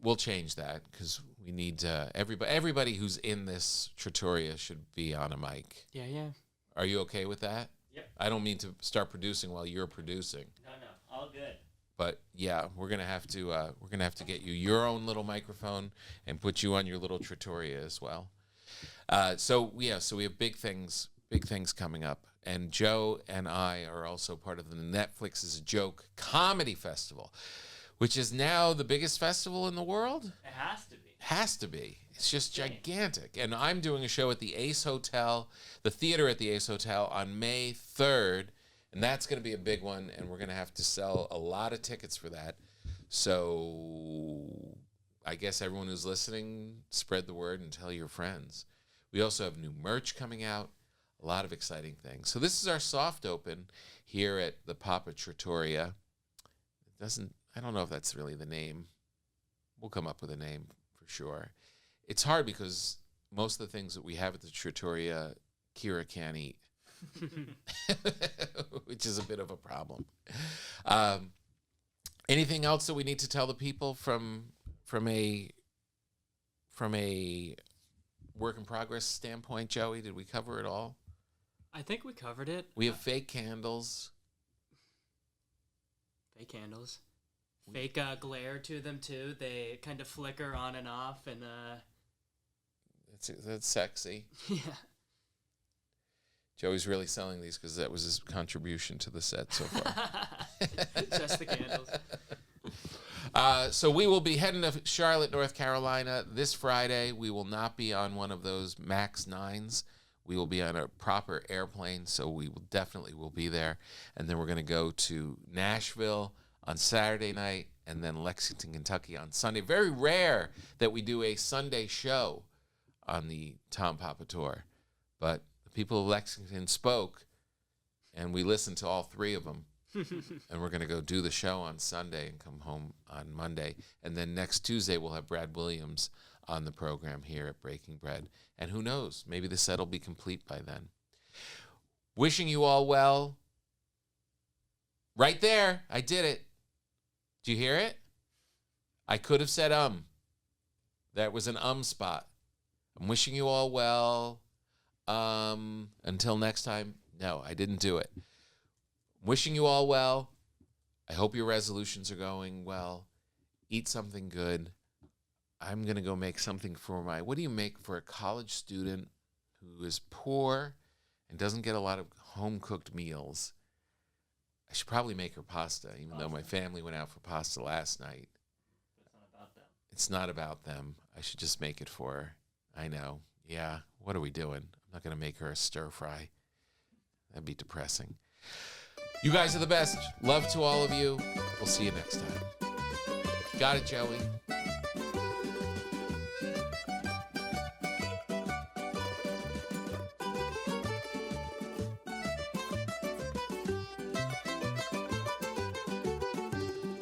We'll change that because we need everybody who's in this Trattoria should be on a mic. Yeah. Are you okay with that? Yep. I don't mean to start producing while you're producing. No, all good. But yeah, we're gonna have to get you your own little microphone and put you on your little Trattoria as well. So we have big things coming up, and Joe and I are also part of the Netflix is a Joke Comedy Festival, which is now the biggest festival in the world. It has to be. Has to be. It's just gigantic. And I'm doing a show at the Ace Hotel, the theater at the Ace Hotel on May 3rd. And that's going to be a big one. And we're going to have to sell a lot of tickets for that. So I guess everyone who's listening, spread the word and tell your friends. We also have new merch coming out. A lot of exciting things. So this is our soft open here at the Papa Trattoria. I don't know if that's really the name. We'll come up with a name for sure. It's hard because most of the things that we have at the Trattoria, Kira can't eat, which is a bit of a problem. Anything else that we need to tell the people from a work in progress standpoint, Joey? Did we cover it all? I think we covered it. We have fake candles. Fake candles. Fake glare to them too. They kind of flicker on and off, and That's sexy. yeah. Joey's really selling these because that was his contribution to the set so far. Just the candles. So we will be heading to Charlotte, North Carolina this Friday. We will not be on one of those MAX 9s. We will be on a proper airplane, so we will definitely be there. And then we're going to go to Nashville on Saturday night and then Lexington, Kentucky on Sunday. Very rare that we do a Sunday show on the Tom Papa Tour. But the people of Lexington spoke, and we listened to all 3 of them. And we're going to go do the show on Sunday and come home on Monday. And then next Tuesday, we'll have Brad Williams on the program here at Breaking Bread. And who knows, maybe the set will be complete by then. Wishing you all well. Right there, I did it. Do you hear it? I could have said That was an spot. I'm wishing you all well. Until next time. No, I didn't do it. Wishing you all well. I hope your resolutions are going well. Eat something good. I'm going to go make something for what do you make for a college student who is poor and doesn't get a lot of home-cooked meals? I should probably make her pasta, even though my family went out for pasta last night. It's not about them. It's not about them. I should just make it for her. I know. Yeah, what are we doing? I'm not going to make her a stir fry. That'd be depressing. You guys are the best. Love to all of you. We'll see you next time. Got it, Joey.